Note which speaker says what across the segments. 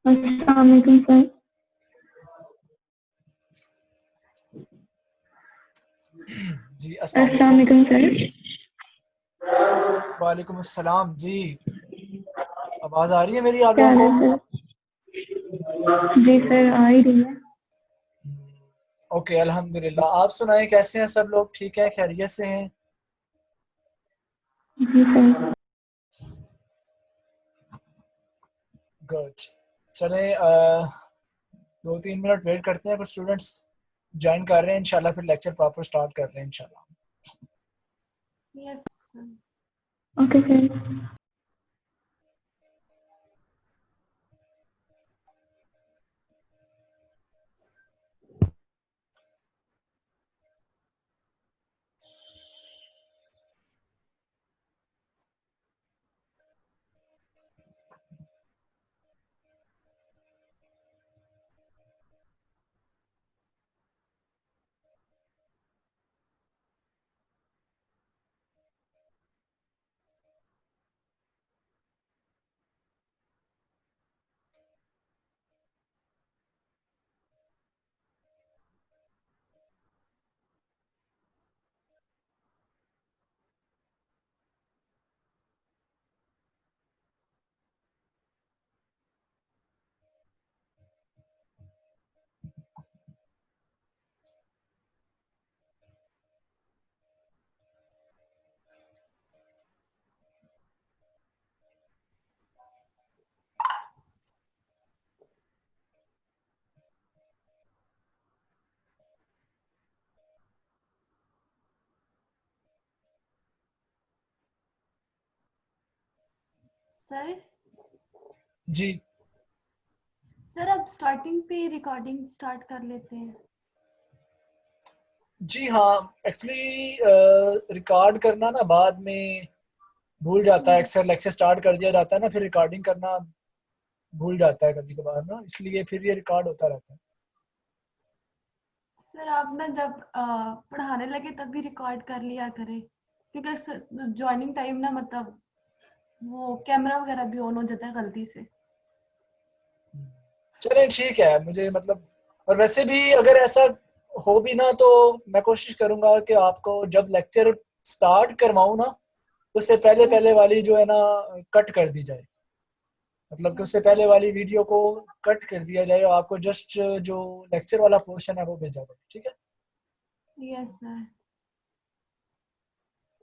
Speaker 1: अस्सलाम वालेकुम सर।
Speaker 2: जी
Speaker 1: अस्सलाम
Speaker 2: अस्सलाम
Speaker 1: वालेकुम सर।
Speaker 2: वालेकुम अस्सलाम जी। आवाज़ आ रही है मेरी आप
Speaker 1: क्या हाल
Speaker 2: लोगों
Speaker 1: है
Speaker 2: को?
Speaker 1: सर? जी सर, आ ही रही है।
Speaker 2: ओके अल्हम्दुलिल्लाह। आप सुनाएं, कैसे हैं सब लोग? ठीक है, खैरियत से हैं?
Speaker 1: जी सर।
Speaker 2: गुड। चलें 2-3 मिनट वेट करते हैं, कुछ स्टूडेंट्स ज्वाइन कर रहे हैं, इंशाल्लाह फिर लेक्चर प्रॉपर स्टार्ट कर रहे हैं इंशाल्लाह।
Speaker 3: Yes sir.
Speaker 1: Okay sir.
Speaker 3: Sir
Speaker 2: जी
Speaker 3: सर अब स्टार्टिंग पे रिकॉर्डिंग स्टार्ट कर लेते हैं।
Speaker 2: जी हाँ, एक्चुअली रिकॉर्ड करना ना बाद में भूल जाता है, अक्सर लेक्चर स्टार्ट कर दिया जाता है ना, फिर रिकॉर्डिंग करना भूल जाता है कभी कभार ना, इसलिए फिर ये रिकॉर्ड होता रहता है।
Speaker 3: सर आप ना जब पढ़ाने लगे तब भी रिकॉर्ड कर लिया करें, क्योंकि ज्वाइनिंग टाइम ना मतलब वो कैमरा वगैरह भी ऑन हो जाता है गलती से।
Speaker 2: चलें ठीक है, मुझे मतलब, और वैसे भी अगर ऐसा हो भी ना तो मैं कोशिश करूंगा कि आपको जब लेक्चर स्टार्ट करवाऊँ ना, उससे पहले
Speaker 3: यस
Speaker 2: पहले वाली जो है ना कट कर दी जाए, मतलब कि उससे पहले वाली वीडियो को कट कर दिया जाए और आपको जस्ट जो लेक्चर वाला पोर्शन है वो भेजा जाए, ठीक है?
Speaker 3: Yes sir.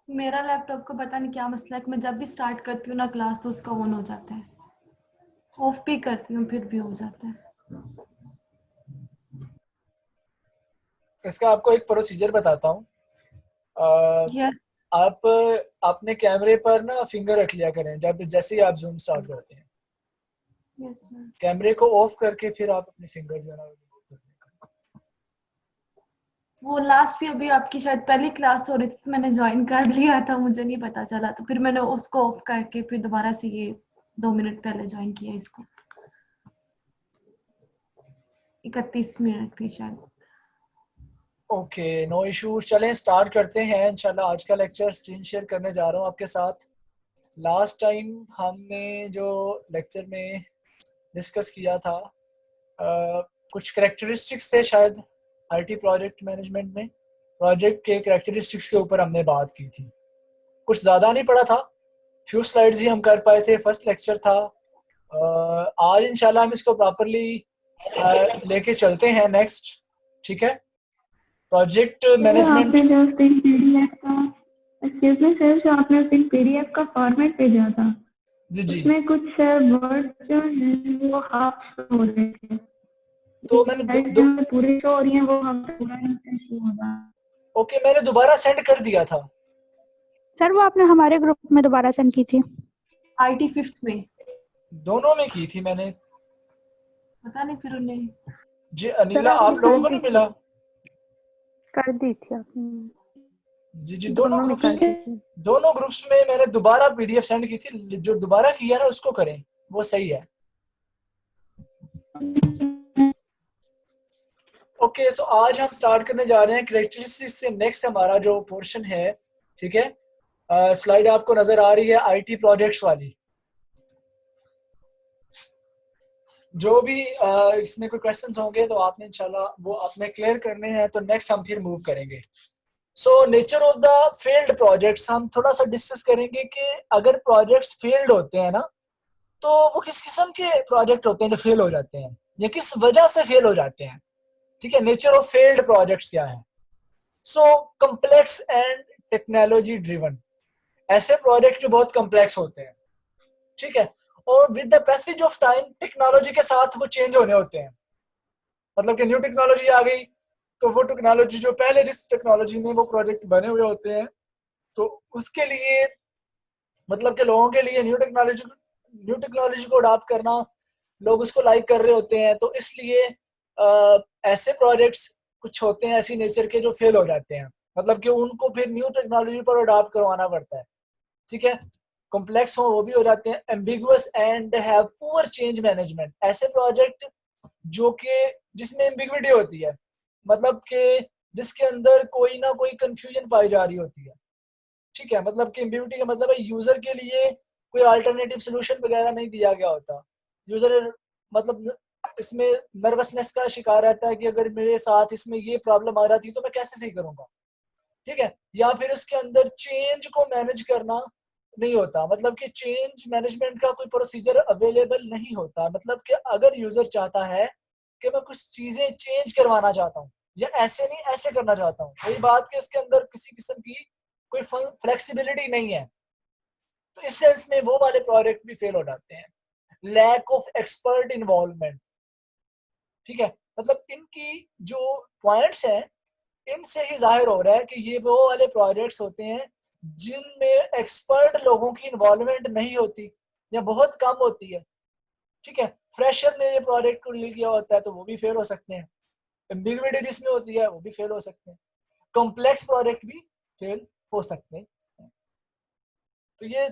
Speaker 3: मेरा लैपटॉप का पता नहीं क्या मसला है कि मैं जब भी स्टार्ट करती हूँ ना क्लास तो उसका ऑन हो जाता है, ऑफ भी करती हूँ फिर भी हो जाता है।
Speaker 2: इसका आपको एक प्रोसीजर बताता हूँ।
Speaker 3: यस
Speaker 2: आप अपने कैमरे पर ना फिंगर रख लिया करें जब जैसे ही आप जूम स्टार्ट करते हैं,
Speaker 3: यस सर।
Speaker 2: कैमरे को ऑफ करके फिर आप अपने फिंगर जो है ना remove कर लें।
Speaker 3: वो लास्ट भी अभी आपकी शायद पहली क्लास हो रही थी तो मैंने ज्वाइन कर लिया था, मुझे नहीं पता चला तो फिर मैंने उसको ऑफ करके फिर दोबारा से ये 2 मिनट पहले ज्वाइन किया इसको, 31 मिनट भी शायद।
Speaker 2: Okay, no issue. चलें स्टार्ट करते हैं इंशाल्लाह। आज का लेक्चर स्क्रीन शेयर करने जा रहा हूँ आपके साथ। लास्ट टाइम हमने जो लेक्चर में डिस्कस किया था, कुछ करेक्टरिस्टिक्स थे शायद आईटी प्रोजेक्ट मैनेजमेंट में, प्रोजेक्ट के करेक्टरिस्टिक्स के ऊपर हमने बात की थी। कुछ ज़्यादा नहीं पड़ा था, फ्यू स्लाइड्स ही हम कर पाए थे, फर्स्ट लेक्चर था। आज इंशाल्लाह हम इसको प्रॉपरली लेके चलते हैं नेक्स्ट, ठीक है? Project
Speaker 1: sir
Speaker 2: management.
Speaker 1: आपने जो उस दिन पीडीएफ का, एक्सक्यूज मी सर, जो आपने उस दिन पीडीएफ का फॉर्मेट भेजा था
Speaker 2: जी जी,
Speaker 1: उसमें कुछ वर्ड जो हैं वो हाफ शो हो रहे थे,
Speaker 2: तो मैंने
Speaker 1: जो पूरे शो हो रही हैं वो हम पूरा नहीं शो हो रहा।
Speaker 2: ओके, मैंने दोबारा सेंड कर दिया था।
Speaker 4: सर वो आपने हमारे ग्रुप में दोबारा सेंड की थी।
Speaker 3: IT 5th में
Speaker 2: दोनों में की थी मैंने।
Speaker 3: पता नहीं फिर उन्हें।
Speaker 2: जी
Speaker 4: सर
Speaker 2: अनिला,
Speaker 4: आपने
Speaker 2: आप लोगों को
Speaker 4: कर दी
Speaker 2: नहीं
Speaker 4: थी,
Speaker 2: मिला?
Speaker 4: कर दी थी आपने।
Speaker 2: जी जी,
Speaker 4: दोनों में कर दी थी।
Speaker 2: दोनों ग्रुप्स में मैंने दोबारा पीडीएफ सेंड की थी। जो दोबारा किया ना उसको करें, वो सही है। ओके, सो आज हम स्टार्ट करने जा रहे हैं करेक्टरिस्टिक्स से। नेक्स्ट हमारा जो पोर्शन है, ठीक है? स्लाइड आपको नजर आ रही है आईटी प्रोजेक्ट्स वाली। जो भी इसमें कोई क्वेश्चंस होंगे तो आपने इंशाल्लाह वो आपने क्लियर करने हैं, तो नेक्स्ट हम फिर मूव करेंगे। So nature of the failed projects हम थोड़ा सा डिस्कस करेंगे कि अगर प्रोजेक्ट्स फेल्ड होते हैं ना, तो वो किस किस्म के प्रोजेक्ट होते हैं जो फेल हो जाते हैं या किस वजह से फेल हो जाते हैं। ठीक है, नेचर ऑफ फेल्ड प्रोजेक्ट्स क्या है। सो कम्प्लेक्स एंड टेक्नोलॉजी ड्रिवन, ऐसे प्रोजेक्ट जो बहुत कम्प्लेक्स होते हैं, ठीक है, और with the passage of time technology के साथ वो चेंज होने होते हैं। मतलब कि न्यू टेक्नोलॉजी आ गई तो वो टेक्नोलॉजी जो पहले जिस टेक्नोलॉजी में वो प्रोजेक्ट बने हुए होते हैं, तो उसके लिए मतलब कि लोगों के लिए न्यू टेक्नोलॉजी को अडॉप्ट करना, लोग उसको लाइक कर रहे होते हैं, तो इसलिए ऐसे प्रोजेक्ट्स कुछ होते हैं ऐसी नेचर के जो फेल हो जाते हैं, मतलब कि उनको फिर न्यू टेक्नोलॉजी पर अडॉप्ट करवाना पड़ता है। ठीक है, कॉम्प्लेक्स हो वो भी हो जाते हैं। Ambiguous and have poor change management, ऐसे प्रोजेक्ट जो कि जिसमें एम्बिग्विटी होती है, मतलब कि जिसके अंदर कोई ना कोई कंफ्यूजन पाई जा रही होती है। ठीक है, मतलब कि एम्बिग्विटी का मतलब है यूजर के लिए कोई अल्टरनेटिव सोल्यूशन वगैरह नहीं दिया गया होता। यूजर मतलब इसमें नर्वसनेस का शिकार रहता है कि अगर मेरे साथ इसमें ये प्रॉब्लम आ जाती है तो मैं कैसे सही करूंगा। ठीक है, या फिर उसके अंदर चेंज को मैनेज करना नहीं होता, मतलब कि चेंज मैनेजमेंट का कोई प्रोसीजर अवेलेबल नहीं होता। मतलब कि अगर यूजर चाहता है कि मैं कुछ चीजें चेंज करवाना चाहता हूँ या ऐसे नहीं ऐसे करना चाहता हूँ, वही बात कि इसके अंदर किसी किस्म की कोई फ्लेक्सिबिलिटी नहीं है, तो इस सेंस में वो वाले प्रोजेक्ट भी फेल हो जाते हैं। लैक ऑफ एक्सपर्ट इन्वॉल्वमेंट, ठीक है, मतलब इनकी जो पॉइंट्स हैं इनसे ही जाहिर हो रहा है कि ये वो वाले प्रोजेक्ट्स होते हैं जिनमें एक्सपर्ट लोगों की इन्वॉल्वमेंट नहीं होती या बहुत कम होती है। ठीक है, फ्रेशर ने ये प्रोजेक्ट को डील किया होता है तो वो भी फेल हो सकते हैं। एम्बिग्विटी जिसमें होती है वो भी फेल हो सकते हैं। कॉम्प्लेक्स प्रोजेक्ट भी फेल हो सकते हैं। तो ये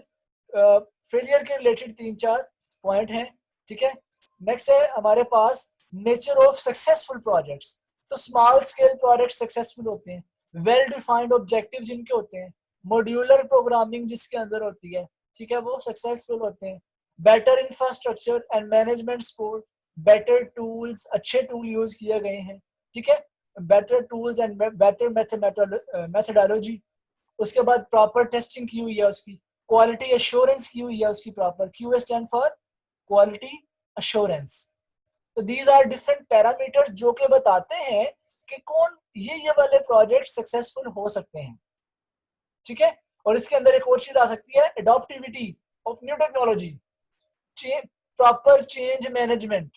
Speaker 2: फेलियर के रिलेटेड 3-4 पॉइंट हैं। ठीक है, नेक्स्ट है हमारे पास नेचर ऑफ सक्सेसफुल प्रोजेक्ट्स। तो स्मॉल स्केल प्रोजेक्ट सक्सेसफुल होते हैं, वेल डिफाइंड ऑब्जेक्टिव्स जिनके होते हैं, मॉड्यूलर प्रोग्रामिंग जिसके अंदर होती है, ठीक है, वो सक्सेसफुल होते हैं। Better infrastructure and management support, better tools, अच्छे टूल यूज किए गए हैं। ठीक है, better tools and better methodology. उसके बाद प्रॉपर टेस्टिंग की हुई है उसकी, क्वालिटी एश्योरेंस की हुई है उसकी proper, QA stand for quality assurance. तो दीज आर डिफरेंट पैरामीटर्स जो कि बताते हैं कि कौन ये वाले प्रोजेक्ट सक्सेसफुल हो सकते हैं। ठीक है, और इसके अंदर एक और चीज आ सकती है, adaptivity of new technology, proper change management.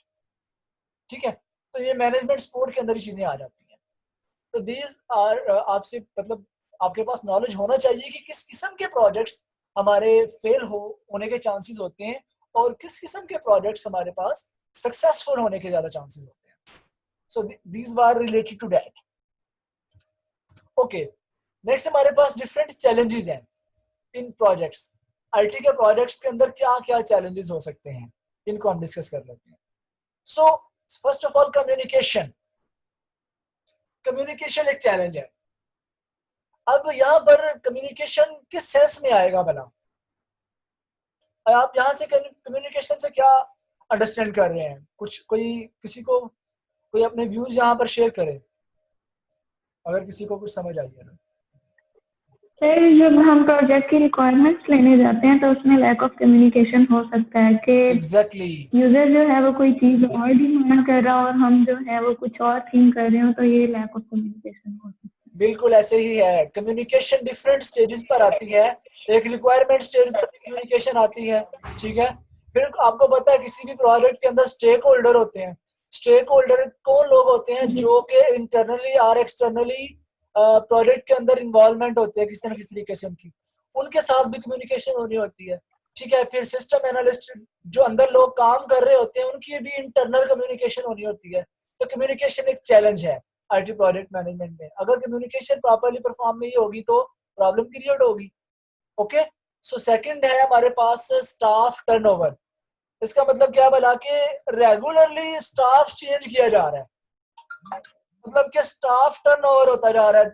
Speaker 2: ठीक है, तो ये मैनेजमेंट सपोर्ट के अंदर ही चीजें आ जाती हैं। तो दीज आर आपसे मतलब आपके पास नॉलेज होना चाहिए कि किस किस्म के प्रोजेक्ट्स हमारे फेल होने के चांसेस होते हैं और किस किस्म के प्रोजेक्ट्स हमारे पास सक्सेसफुल होने के ज्यादा चांसेस होते हैं। So these were related to that. Okay, next हमारे पास डिफरेंट चैलेंजेस हैं इन प्रोजेक्ट्स। आईटी के प्रोजेक्ट्स के अंदर क्या क्या चैलेंजेस हो सकते हैं, इनको हम डिस्कस कर लेते हैं। So first of all communication. Communication एक चैलेंज है। अब यहाँ पर कम्युनिकेशन किस सेंस में आएगा भला, आप यहाँ से कम्युनिकेशन से क्या अंडरस्टैंड कर रहे हैं, कुछ किसी को कोई अपने व्यूज यहाँ पर शेयर करे अगर किसी को कुछ समझ आई है।
Speaker 1: सर जब हम प्रोजेक्ट की रिक्वायरमेंट्स लेने जाते हैं तो उसमें लैक ऑफ कम्युनिकेशन हो सकता है कि
Speaker 2: एग्जैक्टली
Speaker 1: यूजर जो है वो कोई चीज और डिमांड कर रहा हो और हम जो है वो कुछ और थिंक कर रहे हो, तो ये लैक ऑफ कम्युनिकेशन हो सकता है।
Speaker 2: बिल्कुल ऐसे ही है। कम्युनिकेशन डिफरेंट स्टेजेस पर आती है। एक रिक्वायरमेंट स्टेज पर कम्युनिकेशन आती है, ठीक है। फिर आपको पता है किसी भी प्रोजेक्ट के अंदर स्टेक होल्डर होते हैं। स्टेक होल्डर कौन लोग होते हैं, जो कि इंटरनली और एक्सटर्नली प्रोजेक्ट के अंदर इन्वॉल्वमेंट होते हैं किसी न किसी तरीके से, उनके साथ भी कम्युनिकेशन होनी होती है। ठीक है, फिर सिस्टम एनालिस्ट जो अंदर लोग काम कर रहे होते हैं उनकी भी इंटरनल कम्युनिकेशन होनी होती है। तो कम्युनिकेशन एक चैलेंज है आईटी प्रोजेक्ट मैनेजमेंट में। अगर कम्युनिकेशन प्रॉपर्ली परफॉर्म नहीं होगी तो प्रॉब्लम क्रिएट होगी। ओके, सो सेकंड है हमारे पास स्टाफ टर्नओवर। इसका मतलब क्या बोला कि रेगुलरली स्टाफ चेंज किया जा रहा है, मतलब कि स्टाफ टर्नओवर होता जा रहा है।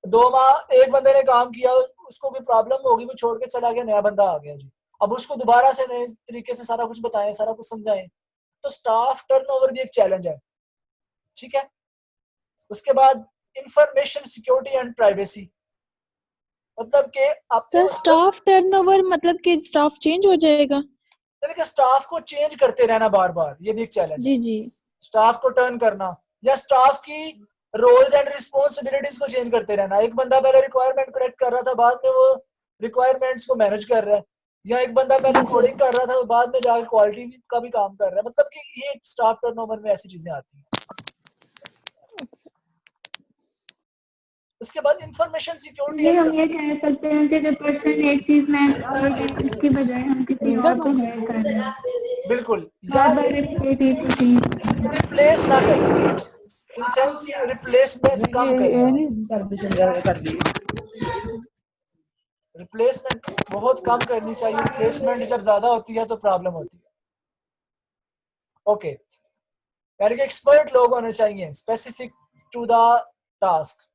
Speaker 2: 2 माह एक बंदे ने काम किया, उसको कोई प्रॉब्लम होगी, वो छोड़ के चला गया, नया बंदा आ गया जी। अब उसको दोबारा से नए तरीके से सारा कुछ बताएं, सारा कुछ समझाएं। तो स्टाफ टर्नओवर भी एक चैलेंज है, ठीक है। उसके बाद इंफॉर्मेशन सिक्योरिटी एंड प्राइवेसी, मतलब कि आपने
Speaker 5: सर स्टाफ टर्नओवर मतलब कि स्टाफ चेंज हो जाएगा?
Speaker 2: यानी कि स्टाफ को चेंज करते रहना बार बार, ये भी एक चैलेंज है।
Speaker 5: जी जी।
Speaker 2: स्टाफ को टर्न करना या स्टाफ की रोल्स एंड रिस्पॉन्सिबिलिटीज को चेंज करते रहना। एक बंदा पहले रिक्वायरमेंट करेक्ट कर रहा था, बाद में वो रिक्वायरमेंट्स को मैनेज कर रहा है, या एक बंदा पहले
Speaker 5: जी सर।
Speaker 2: कोडिंग कर रहा था तो बाद में जाकर क्वालिटी का भी काम कर रहा है। मतलब कि ये स्टाफ टर्नओवर में ऐसी चीजें आती हैं। उसके बाद इंफॉर्मेशन सिक्योरिटी
Speaker 1: ये हम ये कह सकते हैं कि जब पर्सन एक चीज में और की बजाय हम किसी और को हायर कर रहे हैं,
Speaker 2: बिल्कुल, या
Speaker 1: बार बार रिपीट एक ही चीज।
Speaker 2: रिप्लेस ना करें, इन सेंस रिप्लेसमेंट कम करें। रिप्लेसमेंट बहुत कम करनी चाहिए, रिप्लेसमेंट जब ज्यादा होती है तो प्रॉब्लम होती है। ओके, यानी कि एक्सपर्ट लोग होने चाहिए specific to the task.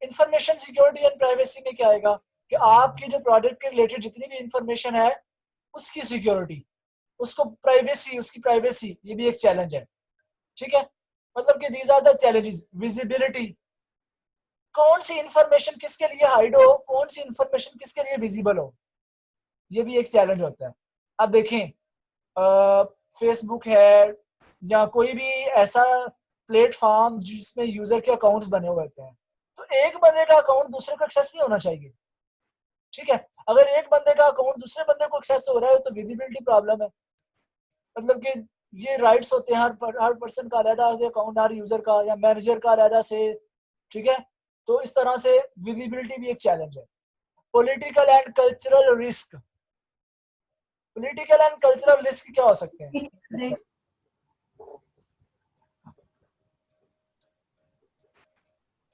Speaker 2: Information security and privacy में क्या आएगा कि आपकी जो प्रोडक्ट के रिलेटेड जितनी भी इंफॉर्मेशन है उसकी सिक्योरिटी, उसको प्राइवेसी, उसकी प्राइवेसी, ये भी एक चैलेंज है, ठीक है। मतलब कि these are the challenges. Visibility, कौन सी इंफॉर्मेशन किसके लिए हाइड हो, कौन सी इंफॉर्मेशन किसके लिए विजिबल हो, ये भी एक चैलेंज होता है। अब देखें, फेसबुक है या कोई भी ऐसा प्लेटफॉर्म जिसमें यूजर के अकाउंट्स बने हुए होते हैं, तो एक बंदे का अकाउंट दूसरे को एक्सेस नहीं होना चाहिए, ठीक है। अगर एक बंदे का अकाउंट दूसरे बंदे को एक्सेस हो रहा है तो विजिबिलिटी प्रॉब्लम है। मतलब कि ये राइट्स होते हैं हर पर्सन का अलग अकाउंट, हर यूजर का या मैनेजर का अलग से, ठीक है। तो इस तरह से विजिबिलिटी भी एक चैलेंज है। Political and cultural risk, political and cultural risk क्या हो सकते हैं?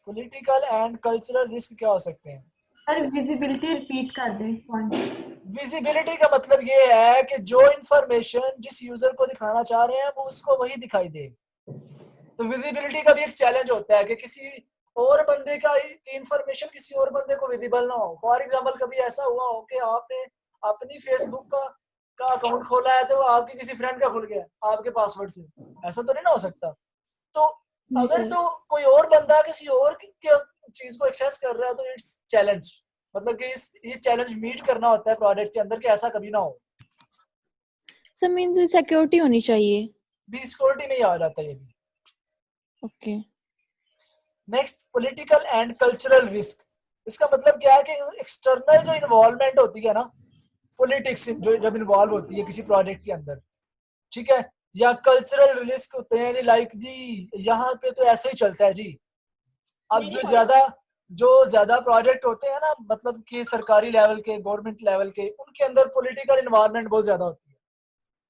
Speaker 2: पॉलिटिकल एंड कल्चरल रिस्क क्या हो सकते हैं?
Speaker 3: सर विजिबिलिटी रिपीट कर दें पॉइंट।
Speaker 2: विजिबिलिटी का मतलब ये है कि जो इंफॉर्मेशन जिस यूजर को दिखाना चाह रहे हैं वो उसको वही दिखाई दे। तो विजिबिलिटी का भी एक चैलेंज होता है कि किसी और बंदे का इंफॉर्मेशन किसी और बंदे को विजिबल ना हो। फॉर एग्जांपल कभी ऐसा हुआ हो कि आपने अपनी फेसबुक का अकाउंट खोला है तो आपके किसी फ्रेंड का खुल गया आपके पासवर्ड से, ऐसा तो नहीं ना हो सकता। तो अगर तो कोई और बंदा किसी और चीज को एक्सेस कर रहा है तो इट्स चैलेंज, मतलब कि ये चैलेंज मीट करना होता है प्रोडक्ट के अंदर कि ऐसा कभी ना हो।
Speaker 5: सर मींस सिक्योरिटी होनी चाहिए।
Speaker 2: भी सिक्योरिटी में ही आ जाता है ये भी।
Speaker 5: Okay.
Speaker 2: Next, political and cultural risk. इसका मतलब क्या है कि एक्सटर्नल जो इन्वॉल्वमेंट होती है ना, पॉलिटिक्स जो जब इन्वॉल्व होती है किसी प्रोजेक्ट के अंदर, ठीक है, या कल्चरल रिस्क होते हैं, लाइक जी यहाँ पे तो ऐसे ही चलता है जी। अब जो ज्यादा प्रोजेक्ट होते हैं ना, मतलब कि सरकारी लेवल के, गवर्नमेंट लेवल के, उनके अंदर पॉलिटिकल इन्वॉल्वमेंट बहुत ज्यादा होती है,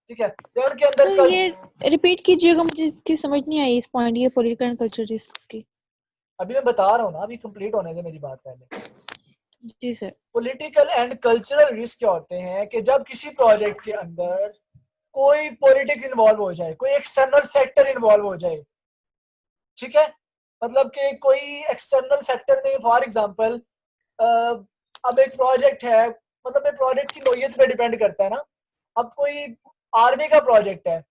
Speaker 2: ठीक है, या उनके अंदर
Speaker 5: सर ये रिपीट कीजिएगा, मुझे इसकी समझ नहीं आई इस पॉइंट, ये पॉलिटिकल एंड कल्चरल रिस्क की।
Speaker 2: अभी मैं बता रहा हूँ ना, अभी कंप्लीट होने दे मेरी बात पहले।
Speaker 5: जी sir.
Speaker 2: Political and cultural risk क्या होते हैं कि जब किसी प्रोजेक्ट के अंदर कोई पॉलिटिक्स इन्वॉल्व हो जाए, कोई एक्सटर्नल फैक्टर इन्वॉल्व हो जाए, ठीक है। मतलब कि कोई एक्सटर्नल फैक्टर में, फॉर एग्जांपल अब एक प्रोजेक्ट है, मतलब ये प्रोजेक्ट की नोयत पे डिपेंड करता है ना। अब कोई आर्मी का प्रोजेक्ट है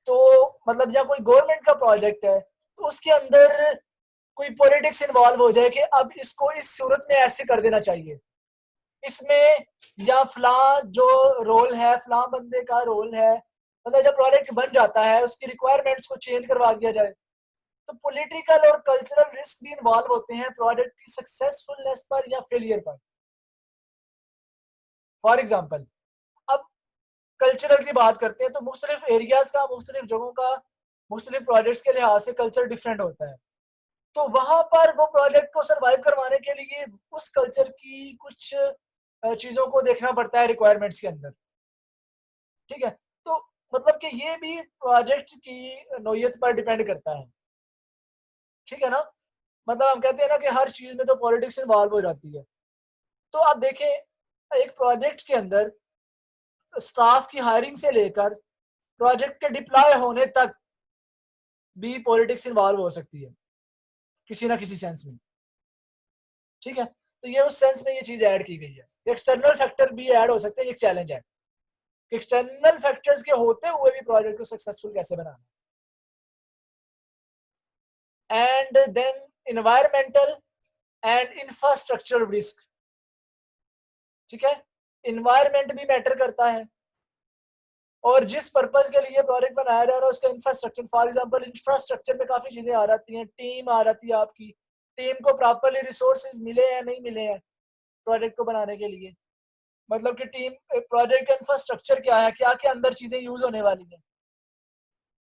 Speaker 2: तो मतलब, या कोई गवर्नमेंट का प्रोजेक्ट है तो उसके अंदर कोई पॉलिटिक्स इन्वॉल्व हो जाए कि अब इसको इस सूरत में ऐसे कर देना चाहिए, इसमें या फला जो रोल है, फला बंदे का रोल है, मतलब जब प्रोजेक्ट बन जाता है उसकी रिक्वायरमेंट्स को चेंज करवा दिया जाए। तो पॉलिटिकल और कल्चरल रिस्क भी इन्वॉल्व होते हैं प्रोजेक्ट की सक्सेसफुलनेस पर या फेलियर पर। फॉर एग्जांपल, अब कल्चरल की बात करते हैं तो मुख्तलिफ एरियाज का, मुख्तलिफ जगहों का, मुख्तलिफ प्रोजेक्ट्स के लिहाज से कल्चर डिफरेंट होता है। तो वहां पर वो प्रोजेक्ट को सरवाइव करवाने के लिए उस कल्चर की कुछ चीजों को देखना पड़ता है रिक्वायरमेंट्स के अंदर, ठीक है। तो मतलब कि ये भी प्रोजेक्ट की नोयत पर डिपेंड करता है, ठीक है ना। मतलब हम कहते हैं ना कि हर चीज में तो पॉलिटिक्स इन्वॉल्व हो जाती है। तो आप देखें, एक प्रोजेक्ट के अंदर स्टाफ की हायरिंग से लेकर प्रोजेक्ट के डिप्लॉय होने तक भी पॉलिटिक्स इन्वॉल्व हो सकती है किसी ना किसी सेंस में, ठीक है। तो ये उस सेंस में ये चीज ऐड की गई है। एक्सटर्नल फैक्टर भी ऐड हो सकते हैं, एक चैलेंज है एक्सटर्नल फैक्टर्स के होते हुए भी प्रोजेक्ट को सक्सेसफुल कैसे बनाना, and then environmental and infrastructure risk. ठीक है, इन्वायरमेंट भी मैटर करता है, और जिस पर्पज के लिए प्रोजेक्ट बनाया जा रहा है उसका इंफ्रास्ट्रक्चर, फॉर एग्जांपल इंफ्रास्ट्रक्चर में काफी चीजें आ जाती हैं, टीम आ जाती है, आपकी टीम को प्रॉपरली रिसोर्सेज मिले हैं नहीं मिले हैं प्रोजेक्ट को बनाने के लिए, मतलब कि टीम प्रोजेक्ट का इंफ्रास्ट्रक्चर क्या है, क्या क्या अंदर चीजें यूज होने वाली हैं।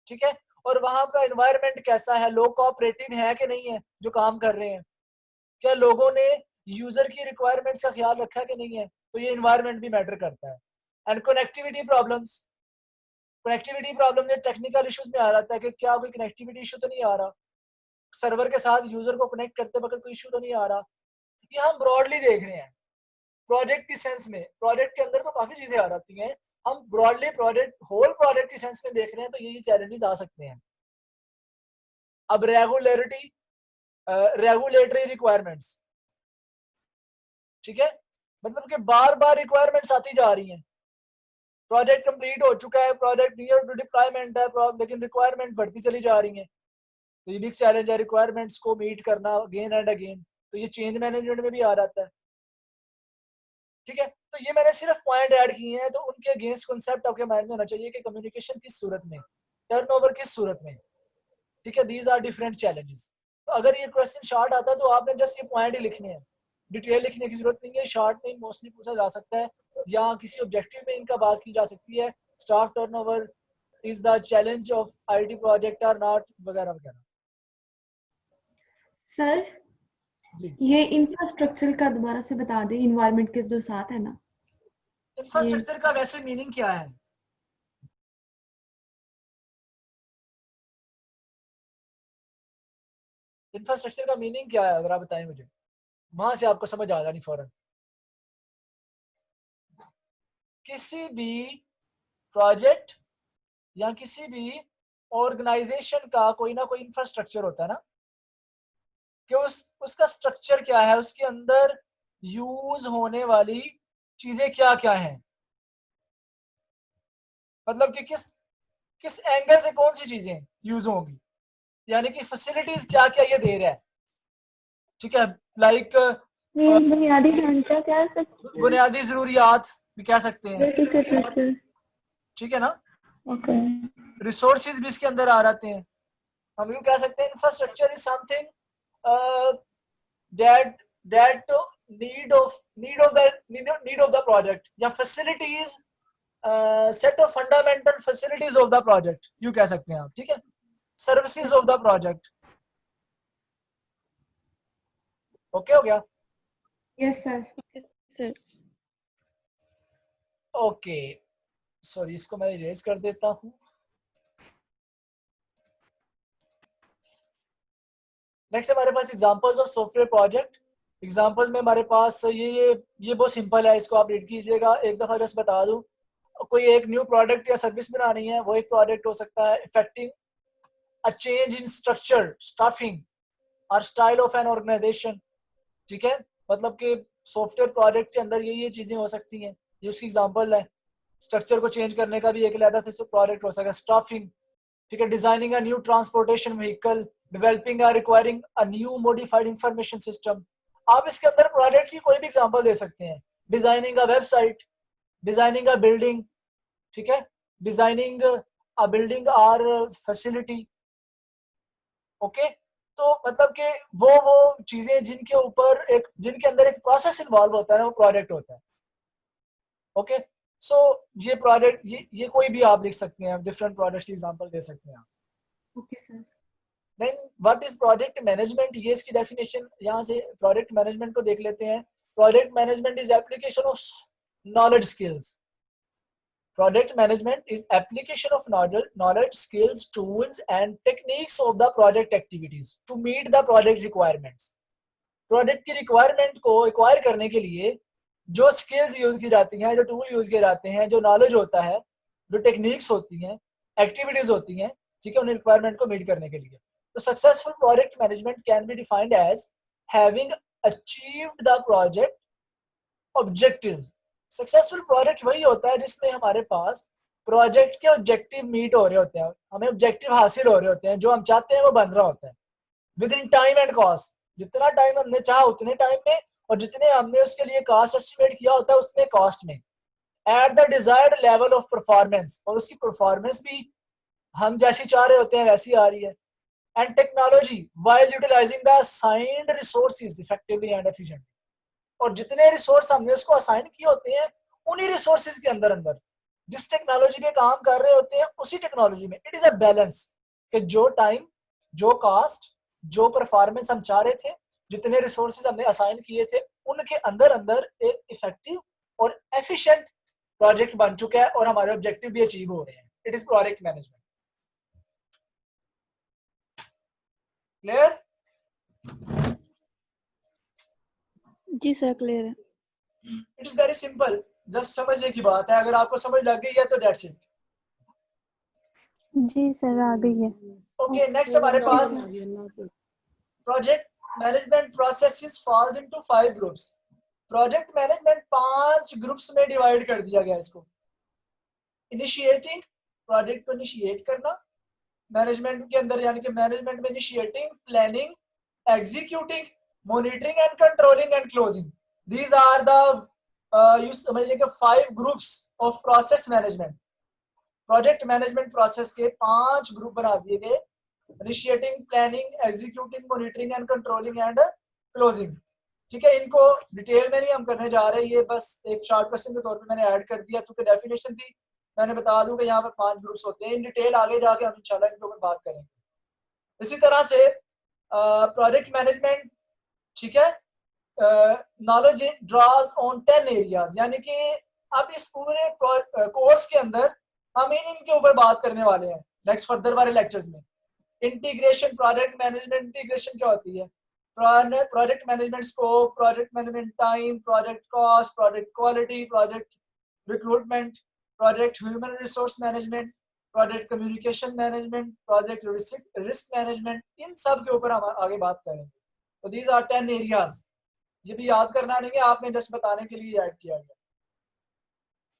Speaker 2: ठीक है, और वहां का एनवायरनमेंट कैसा है, लोग कोऑपरेटिव है कि नहीं है जो काम कर रहे हैं, क्या लोगों ने यूजर की रिक्वायरमेंट्स का ख्याल रखा कि नहीं है, तो ये एनवायरनमेंट भी मैटर करता है। And connectivity problems, connectivity problem में टेक्निकल इश्यूज में आ जाता है कि क्या कोई कनेक्टिविटी इशू तो नहीं आ रहा, सर्वर के साथ यूजर को कनेक्ट करते वक्त कोई इशू तो नहीं आ रहा। ये हम ब्रॉडली देख रहे हैं प्रोजेक्ट की सेंस में, प्रोजेक्ट के अंदर तो काफी चीजें आ जाती हैं, हम ब्रॉडली प्रोजेक्ट होल प्रोजेक्ट की सेंस में देख रहे हैं, तो यही चैलेंजेस आ सकते हैं। अब रेगुलेटरी रिक्वायरमेंट्स, ठीक है, मतलब कि बार बार रिक्वायरमेंट्स आती जा रही हैं, प्रोजेक्ट कंप्लीट हो चुका है, प्रोजेक्ट नियर टू डिप्लॉयमेंट है, लेकिन रिक्वायरमेंट बढ़ती चली जा रही है, तो ये बिग चैलेंज है रिक्वायरमेंट्स को मीट करना अगेन एंड अगेन, तो ये चेंज मैनेजमेंट में भी आ जाता है। ठीक है, तो ये मैंने सिर्फ पॉइंट ऐड किए हैं, तो उनके अगेंस्ट कॉन्सेप्ट आपके माइंड में होना चाहिए कि कम्युनिकेशन किस सूरत में, टर्नओवर किस सूरत में। ठीक है, दीज आर डिफरेंट चैलेंजेस। तो अगर ये क्वेश्चन शॉर्ट आता है तो आपने जस्ट ये पॉइंट ही लिखने हैं, डिटेल लिखने की जरूरत नहीं है, शॉर्ट में मोस्टली पूछा जा सकता है, या किसी ऑब्जेक्टिव में इनका बात की जा सकती है, staff turnover is the challenge of IT project are not, वगैरह वगैरह।
Speaker 3: सर ये इंफ्रास्ट्रक्चर का दोबारा से बता दें, इन्वायरमेंट के जो साथ है ना।
Speaker 2: इंफ्रास्ट्रक्चर का वैसे मीनिंग क्या है? इंफ्रास्ट्रक्चर का मीनिंग क्या है, अगर आप बताएं मुझे, वहां से आपको समझ आ जानी फौरन। किसी भी प्रोजेक्ट या किसी भी ऑर्गेनाइजेशन का कोई ना कोई इंफ्रास्ट्रक्चर होता है ना, कि उसका स्ट्रक्चर क्या है, उसके अंदर यूज होने वाली चीजें क्या क्या हैं, मतलब कि किस एंगल से कौन सी चीजें यूज होंगी, यानी कि फैसिलिटीज क्या क्या ये दे रहा है। ठीक है, लाइक
Speaker 1: बुनियादी ढांचा क्या सकते हैं,
Speaker 2: बुनियादी जरूरियात भी कह सकते हैं। ठीक है ना,
Speaker 1: ओके,
Speaker 2: रिसोर्सेज भी इसके अंदर आ जाते हैं। हम यूं कह सकते हैं infrastructure is something that need of the project, या facilities set of fundamental facilities of the project, यूं कह सकते हैं आप। ठीक है, services of the project. Okay हो गया?
Speaker 3: Yes sir.
Speaker 5: Sir
Speaker 2: okay, sorry इसको मैं इरेज कर देता हूं। नेक्स्ट हमारे पास examples of software project. Example में हमारे पास ये बहुत सिंपल है, इसको आप रीड कीजिएगा, एक दफा जस्ट बता दूं। कोई एक न्यू प्रोडक्ट या सर्विस बनानी है, वो एक प्रोजेक्ट हो सकता है। Effecting a change in structure, staffing और स्टाइल ऑफ एन ऑर्गेनाइजेशन। ठीक है, मतलब कि सॉफ्टवेयर प्रोजेक्ट के अंदर ये चीजें हो सकती हैं, ये उसकी एग्जांपल है। स्ट्रक्चर को चेंज करने का भी एक अलग से प्रोजेक्ट हो सकता है। स्टाफिंग, ठीक है, designing a new transportation vehicle, developing requiring a new modified information system. आप इसके अंदर प्रोजेक्ट की कोई भी एग्जांपल दे सकते हैं। Designing a website, designing a building, ठीक है, डिजाइनिंग अ बिल्डिंग और फैसिलिटी। ओके, तो मतलब कि वो चीजें जिनके अंदर एक प्रोसेस इन्वॉल्व होता है ना, वो प्रोजेक्ट होता है। ओके, सो ये प्रोजेक्ट, ये कोई भी आप लिख सकते हैं, डिफरेंट प्रोजेक्ट्स की एग्जांपल दे सकते हैं आप।
Speaker 3: Okay sir.
Speaker 2: Then what is project management, ये इसकी डेफिनेशन, यहाँ से प्रोजेक्ट मैनेजमेंट को देख लेते हैं। Project management is application of knowledge skills. Project management is application of knowledge, skills, tools and techniques of the project activities to meet the project requirements. Project की requirement को acquire करने के लिए जो skills यूज की जाती हैं, जो tool यूज किए जाते हैं, जो knowledge होता है, जो techniques होती हैं, activities होती हैं, ठीक है, उन requirement को meet करने के लिए। तो successful project management can be defined as having achieved the project objectives successful project वही होता है जिसमें हमारे पास प्रोजेक्ट के ऑब्जेक्टिव मीट हो रहे होते हैं, हमें ऑब्जेक्टिव हासिल हो रहे होते हैं, जो हम चाहते हैं वो बन रहा होता है with in time and cost. जितना टाइम हमने चाहा उतने टाइम में, और जितने हमने उसके लिए कॉस्ट एस्टिमेट किया होता है उतने कॉस्ट में, at the desired level of performance, और उसकी परफॉर्मेंस भी हम जैसी चाह रहे होते हैं वैसी आ रही है। And technology while utilising the assigned resources effectively and efficiently, और जितने रिसोर्स हमने उसको असाइन किए होते हैं उन्हीं रिसोर्सेज के अंदर अंदर जिस टेक्नोलॉजी पे काम कर रहे होते हैं उसी टेक्नोलॉजी में इट इज अ बैलेंस कि जो टाइम, जो कॉस्ट, जो परफॉर्मेंस हम चाह रहे थे, जितने रिसोर्सेज हमने असाइन किए थे उनके अंदर अंदर एक इफेक्टिव और एफिशिएंट प्रोजेक्ट बन चुका है और हमारे ऑब्जेक्टिव भी अचीव हो रहे हैं। It is project management. Clear?
Speaker 5: जी सर क्लियर है।
Speaker 2: It is very simple, just समझने की बात है। अगर आपको समझ लग गई है तो दैट्स इट।
Speaker 4: जी सर आ गई है।
Speaker 2: ओके, नेक्स्ट हमारे पास project management processes falls into 5 groups. Project management 5 groups में डिवाइड कर दिया गया इसको। इनिशिएटिंग, प्रोजेक्ट को इनिशिएट करना मैनेजमेंट के अंदर, यानी कि मैनेजमेंट में initiating, planning, executing, monitoring and controlling and closing. These are the यू समझ लीजिए 5 groups of process management. Project management process के 5 ग्रुप बना दिए गए, initiating, planning, executing, monitoring and controlling and closing. ठीक है, इनको डिटेल में नहीं हम करने जा रहे, ये बस एक शॉर्ट क्वेश्चन के तौर पे मैंने ऐड कर दिया क्योंकि डेफिनेशन थी। मैंने बता दूं कि यहाँ पर 5 ग्रुप्स होते हैं। इन डिटेल आगे जाके हम इंशाल्लाह इनके ऊपर बात करेंगे। इसी तरह से प्रोजेक्ट मैनेजमेंट, ठीक है, नॉलेज ड्रॉज ऑन 10 एरियाज, यानी कि अब इस पूरे कोर्स के अंदर हम इनके ऊपर बात करने वाले हैं नेक्स्ट फर्दर वाले लेक्चर्स में। इंटीग्रेशन, प्रोजेक्ट मैनेजमेंट इंटीग्रेशन क्या होती है? Project management scope, project management time, project cost, project quality, project recruitment, project human resource management, project communication management, project risk management, इन सब के ऊपर हम आगे बात करेंगे। तो दीज आर 10 एरियाज। ये भी याद करना नहीं है, आपने जस्ट बताने के लिए ऐड किया गया।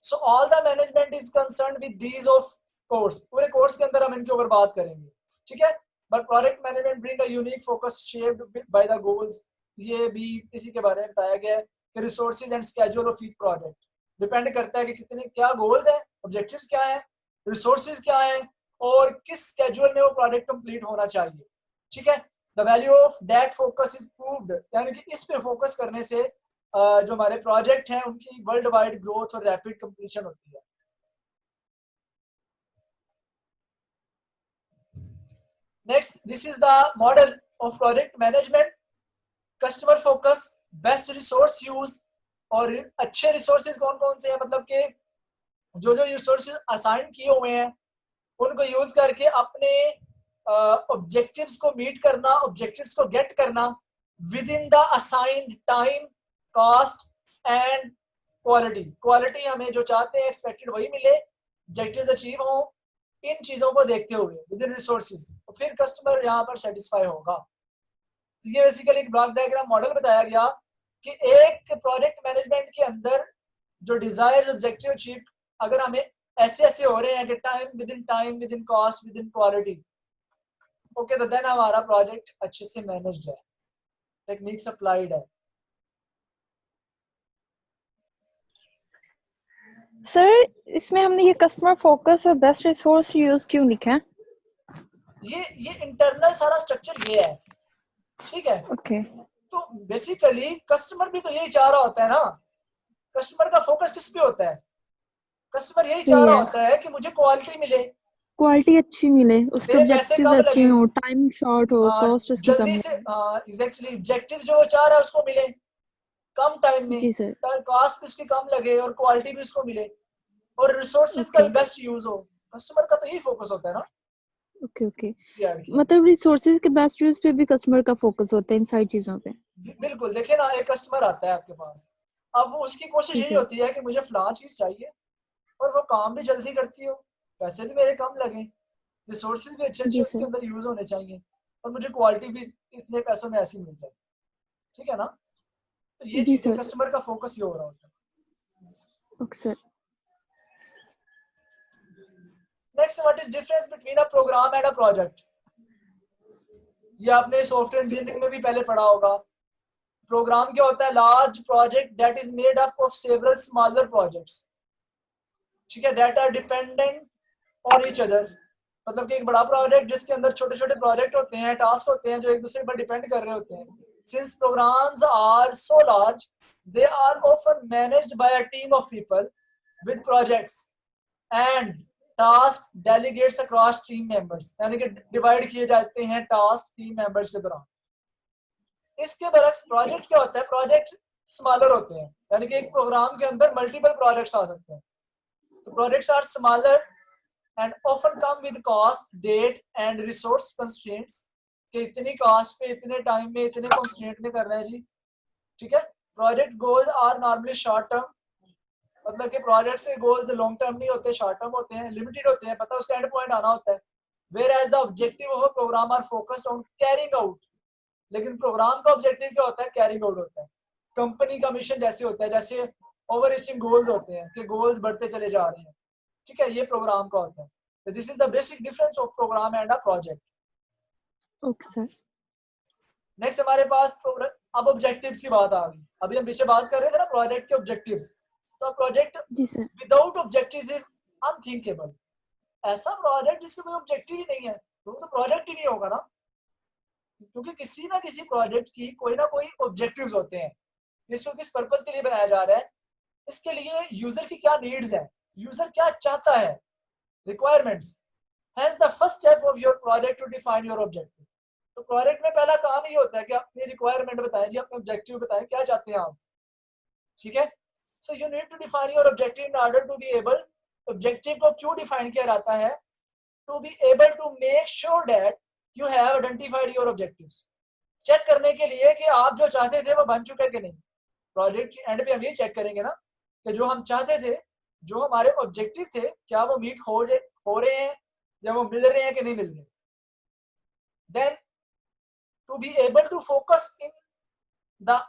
Speaker 2: So all the management is concerned with these of course. पूरे कोर्स के अंदर हम इनके ऊपर बात करेंगे, ठीक है। But project management bring a unique focus shaped by the goals. ये भी इसी के बारे में बताया गया है कि resources and schedule of each project depend करता है कि कितने क्या गोल्स हैं, ऑब्जेक्टिव्स क्या हैं, रिसोर्सेज क्या हैं और किस स्केड्यूल में वो प्रोजेक्ट कंप्लीट होना चाहिए, ठीक है। The value of that focus is proved, यानी कि इस पे फोकस करने से जो हमारे प्रोजेक्ट हैं उनकी वर्ल्ड वाइड ग्रोथ और रैपिड कंप्लीशन होती है। Next, this is the model of project management. Customer focus, best resource use, और अच्छे रिसोर्सेज कौन कौन से हैं, मतलब कि जो जो रिसोर्सेज असाइन किए हुए हैं उनको यूज करके अपने ऑब्जेक्टिव्स को मीट करना, ऑब्जेक्टिव्स को गेट करना with in the assigned time, cost and quality. Quality हमें जो चाहते हैं एक्सपेक्टेड वही मिले, ऑब्जेक्टिव्स अचीव हो, इन चीजों को देखते हुए विद इन रिसोर्सेज, तो फिर कस्टमर यहाँ पर सेटिस्फाई होगा। ये बेसिकली एक ब्लॉक डायग्राम मॉडल बताया गया कि एक प्रोजेक्ट मैनेजमेंट के अंदर जो डिजायर्ड ऑब्जेक्टिव अचीव अगर हमें ऐसे ऐसे हो रहे हैं कि time with in cost with in quality, okay, तो देन हमारा प्रोजेक्ट अच्छे से मैनेज्ड है, टेक्निक्स अप्लाइड है।
Speaker 5: सर इसमें हमने ये कस्टमर फोकस और बेस्ट रिसोर्स यूज क्यों लिखा है?
Speaker 2: ये इंटरनल सारा स्ट्रक्चर ये है, ठीक है।
Speaker 5: ओके
Speaker 2: तो बेसिकली कस्टमर भी तो यही चाह रहा होता है ना, कस्टमर का फोकस किस पे होता है? कस्टमर यही चाह रहा होता है कि मुझे क्वालिटी मिले,
Speaker 5: क्वालिटी अच्छी मिले, उसके
Speaker 2: मेरे पैसे
Speaker 5: ऑब्जेक्टिव्स
Speaker 2: कम
Speaker 5: अच्छे
Speaker 2: लगे,
Speaker 5: हो, टाइम शॉर्ट हो, कॉस्ट उसकी कम
Speaker 2: जल्दी
Speaker 5: हो।
Speaker 2: से, एग्जैक्टली ऑब्जेक्टिव जो वो चाह रहा है उसको मिले कम टाइम में,
Speaker 5: जी सर।
Speaker 2: कॉस्ट भी उसकी कम लगे और क्वालिटी भी उसको मिले और रिसोर्सेज का
Speaker 5: ओके
Speaker 2: भी बेस्ट यूज हो। कस्टमर का तो यही फोकस होता है ना।
Speaker 5: ओके ओके,
Speaker 2: यार
Speaker 5: मतलब रिसोर्सेज के बेस्ट यूज पे भी कस्टमर का फोकस होता है इन सारी चीजों पे।
Speaker 2: बिल्कुल, देखिए ना, एक कस्टमर आता है आपके पास, अब वो उसकी कोशिश
Speaker 5: ठीक
Speaker 2: यही
Speaker 5: है
Speaker 2: होती है कि मुझे फलां चीज चाहिए और वो काम भी जल्दी करती हो, पैसे भी मेरे कम लगे, रिसोर्सेज भी अच्छे अच्छे
Speaker 5: जी
Speaker 2: उसके
Speaker 5: सर।
Speaker 2: अंदर यूज होने चाहिए और मुझे क्वालिटी भी इतने पैसों में ऐसी मिल जाए, ठीक है ना। तो ये
Speaker 5: जी
Speaker 2: चीजें
Speaker 5: सर।
Speaker 2: कस्टमर का फोकस ये हो रहा होता है।
Speaker 5: Okay sir.
Speaker 2: Next, what is difference between a programme and a project? ये आपने सॉफ्टवेयर इंजीनियरिंग में भी पहले पढ़ा होगा। प्रोग्राम क्या होता है? Large project that is made up of several smaller projects, ठीक है, that are dependent on each other. मतलब कि एक बड़ा प्रोजेक्ट जिसके अंदर छोटे छोटे प्रोजेक्ट होते हैं, टास्क होते हैं जो एक दूसरे पर डिपेंड कर रहे होते हैं। Since programmes are so large, they are often managed by a team of people with projects and task delegates across team members, यानी कि डिवाइड किए जाते हैं टास्क टीम मेंबर्स के दौरान। इसके बरक्स प्रोजेक्ट क्या होता है? प्रोजेक्ट स्मॉलर होते हैं, यानी कि एक प्रोग्राम के अंदर मल्टीपल प्रोजेक्ट्स आ सकते हैं। तो projects are smaller and often come with cost, date and resource constraints, कि इतनी कॉस्ट पे, इतने टाइम में, इतने कंस्ट्रेंट में करना है जी, ठीक है। Project goals are normally short term, मतलब कि प्रोजेक्ट से गोल्स लॉन्ग टर्म नहीं होते, शॉर्ट टर्म होते हैं, लिमिटेड होते हैं, पता उसका एंड पॉइंट आना होता है। Whereas the objective of a programme are focused on carrying out, लेकिन प्रोग्राम का ऑब्जेक्टिव क्या होता है? कैरिंग आउट होता है। कंपनी का मिशन जैसे होता है, जैसे ओवर रीचिंग गोल्स होते हैं कि गोल्स बढ़ते चले जा रहे हैं, ठीक है, ये प्रोग्राम का होता है। तो this is the basic difference of programme and a project.
Speaker 5: Okay sir.
Speaker 2: Next हमारे पास अब ऑब्जेक्टिव्स की बात आ गई। अभी हम पीछे बात कर रहे थे ना प्रोजेक्ट के ऑब्जेक्टिव्स, तो प्रोजेक्ट
Speaker 5: जी sir.
Speaker 2: Without objectives is unthinkable. ऐसा प्रोजेक्ट जिसका कोई ऑब्जेक्टिव ही नहीं है तो प्रोजेक्ट ही नहीं होगा ना, क्योंकि किसी ना किसी प्रोजेक्ट की कोई ना कोई ऑब्जेक्टिव्स होते हैं। इसको किस पर्पस के लिए बनाया जा रहा है, इसके लिए यूजर की क्या नीड्स है, यूजर क्या चाहता है, requirements. Hence the first step of your project to define your objective. तो प्रोजेक्ट में पहला काम ये होता है कि अपनी रिक्वायरमेंट बताएं जी, अपने ऑब्जेक्टिव बताएं, क्या चाहते हैं आप, ठीक है। So you need to define your objective in order to be able. Objective को क्यों डिफाइन किया जाता है? To be able to make sure that you have identified your objectives, check करने के लिए कि आप जो चाहते थे वो बन चुका है कि नहीं। प्रोजेक्ट के एंड पे हम ये चेक करेंगे ना कि जो हम चाहते थे, जो हमारे ऑब्जेक्टिव थे, क्या वो मीट हो रहे हैं या वो मिल रहे हैं कि नहीं मिल रहे। Then to be able to focus in the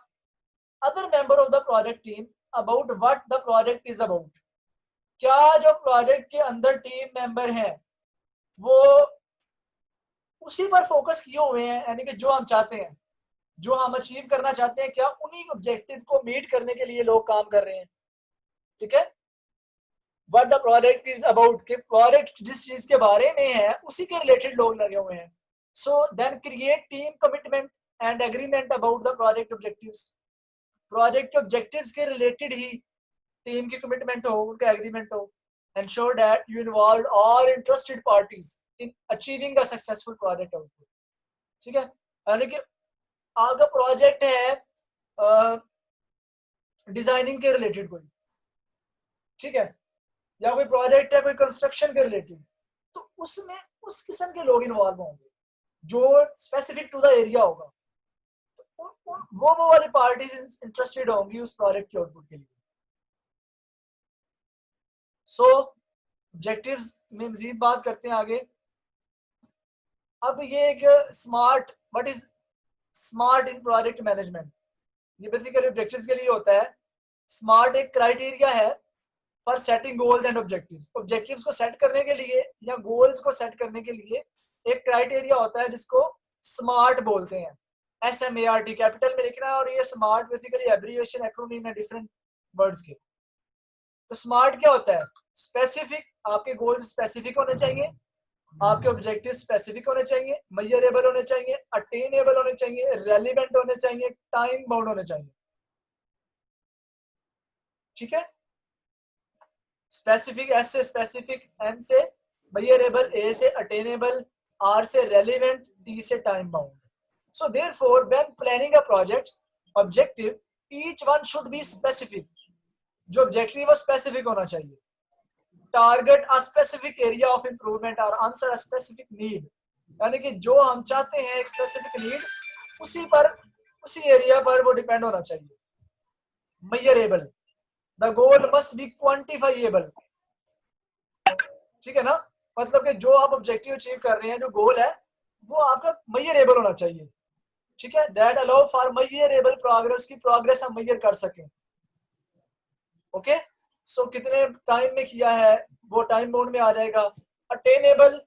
Speaker 2: other member of the project team about what the project is about. क्या जो प्रोजेक्ट के अंदर टीम मेंबर हैं वो उसी पर फोकस किए हुए हैं, यानी कि जो हम चाहते हैं, जो हम अचीव करना चाहते हैं, क्या उन्हीं ऑब्जेक्टिव को मीट करने के लिए लोग काम कर रहे हैं, ठीक है। What the project is about, कि प्रोजेक्ट जिस चीज के बारे में है उसी के रिलेटेड लोग लगे हुए हैं। So then create team commitment and agreement about the project objectives. Project के ऑब्जेक्टिव्स के रिलेटेड ही टीम की कमिटमेंट हो, उनका एग्रीमेंट हो। Ensure that you involve all interested parties in achieving a successful project output, ठीक है। यानी कि आगे प्रोजेक्ट है डिजाइनिंग के रिलेटेड कोई, ठीक है, या कोई प्रोजेक्ट है कोई कंस्ट्रक्शन के रिलेटेड, तो उसमें उस किस्म के लोग इन्वॉल्व होंगे जो स्पेसिफिक टू द एरिया होगा। तो वो वाली पार्टीज इंटरेस्टेड होंगी उस प्रोजेक्ट के आउटपुट के लिए। सो ऑब्जेक्टिव्स में मजीद बात करते हैं आगे। अब ये एक smart, what is smart in project management, ये बेसिकली ऑब्जेक्टिव्स के लिए होता है। स्मार्ट एक क्राइटेरिया है for setting goals and objectives. Objectives को सेट करने के लिए या गोल्स को सेट करने के लिए एक क्राइटेरिया होता है जिसको स्मार्ट बोलते हैं। SMART कैपिटल में लिखना है, और ये स्मार्ट बेसिकली एब्रिविएशन एक्रोनिम है डिफरेंट वर्ड्स के। तो स्मार्ट क्या होता है? स्पेसिफिक, आपके गोल्स स्पेसिफिक होने चाहिए, आपके ऑब्जेक्टिव स्पेसिफिक होने चाहिए, मेजरेबल होने चाहिए, अटेनेबल होने चाहिए, रेलिवेंट होने चाहिए, टाइम बाउंड होने चाहिए, ठीक है। स्पेसिफिक, S से स्पेसिफिक, M से मेजरेबल, A से अटेनेबल, R से रेलिवेंट, T से time bound. So therefore, when planning a project objective, each one should be specific. जो ऑब्जेक्टिव वो स्पेसिफिक होना चाहिए। Target a specific area of improvement और आंसर अ स्पेसिफिक नीड, यानी कि जो हम चाहते हैं एक स्पेसिफिक नीड, उसी एरिया पर वो डिपेंड होना चाहिए। Measurable, the goal must be quantifiable, ठीक है ना, मतलब कि जो आप ऑब्जेक्टिव अचीव कर रहे हैं, जो गोल है वो आपका मेजरेबल होना चाहिए, ठीक है। That allow for measurable progress, की प्रोग्रेस हम मेजर कर सकें, ओके। सो कितने टाइम में किया है वो टाइम बाउंड में आ जाएगा। अटेनेबल,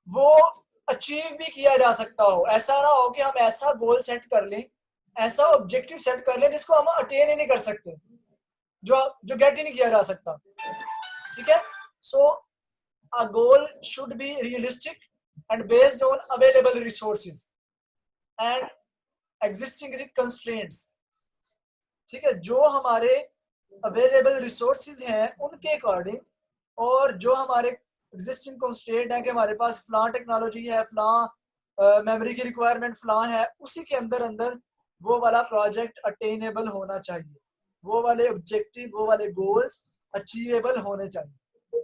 Speaker 2: वो अचीव भी किया जा सकता हो, ऐसा ना हो कि हम ऐसा गोल सेट कर लें, ऐसा ऑब्जेक्टिव सेट कर लें जिसको हम अटेन ही नहीं कर सकते, जो गेट ही नहीं किया जा सकता। ठीक है, so a goal should be realistic and based on available resources and existing constraints. ठीक है, जो हमारे अवेलेबल रिसोर्सेज हैं उनके अकॉर्डिंग, और जो हमारे एग्जिस्टिंग कंस्ट्रेंट है कि हमारे पास फलां टेक्नोलॉजी है, फलां मेमोरी की रिक्वायरमेंट फलां है, उसी के अंदर अंदर वो वाला प्रोजेक्ट अटेनेबल होना चाहिए, वो वाले ऑब्जेक्टिव, वो वाले गोल्स अचीवेबल होने चाहिए।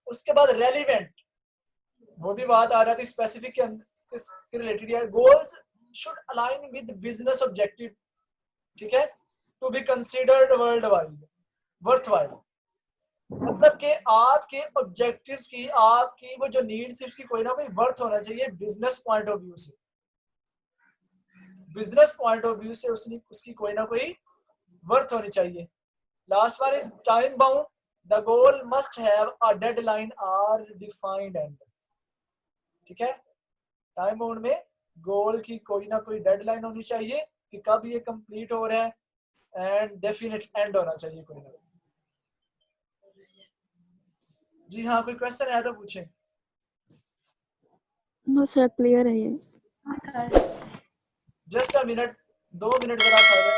Speaker 2: उसके बाद रेलिवेंट, वो भी बात आ जाती स्पेसिफिक के रिलेटेड है। Goals should align with business objective, ठीक है, to be considered world wide worthwhile. मतलब कि आपके ऑब्जेक्टिव्स की, आपकी वो जो नीड्स है उसकी कोई ना कोई वर्थ होना चाहिए बिजनेस पॉइंट ऑफ व्यू से, बिजनेस पॉइंट ऑफ व्यू से उसकी कोई ना कोई वर्थ होनी चाहिए। Last one is time bound, the goal must have a deadline or defined end. ठीक है, टाइम बाउंड में गोल की कोई ना कोई डेडलाइन होनी चाहिए कि कब ये कंप्लीट हो रहा है, एंड डेफिनेट एंड होना चाहिए कोई ना। जी हाँ, कोई क्वेश्चन है तो पूछें।
Speaker 5: नो सर, क्लियर है ये।
Speaker 3: हाँ sir.
Speaker 2: Just a minute, 2 minute जरा साइलेंट।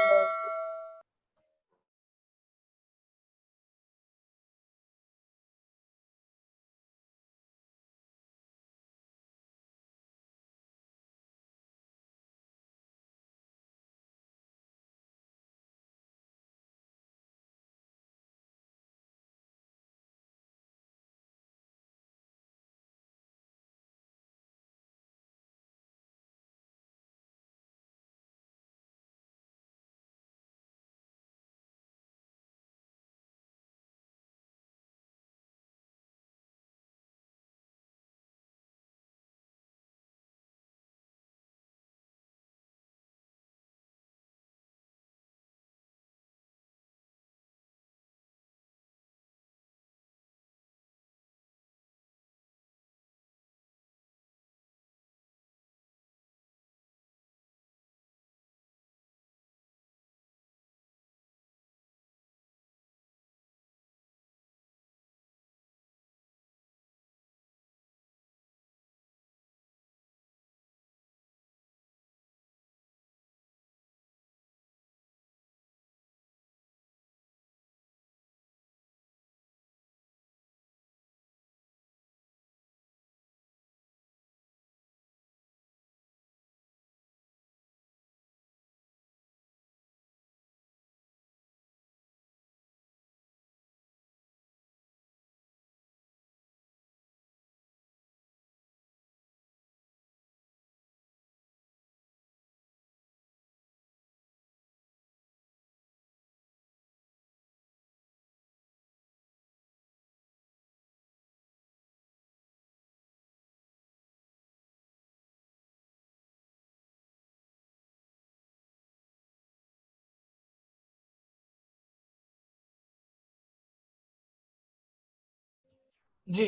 Speaker 2: जी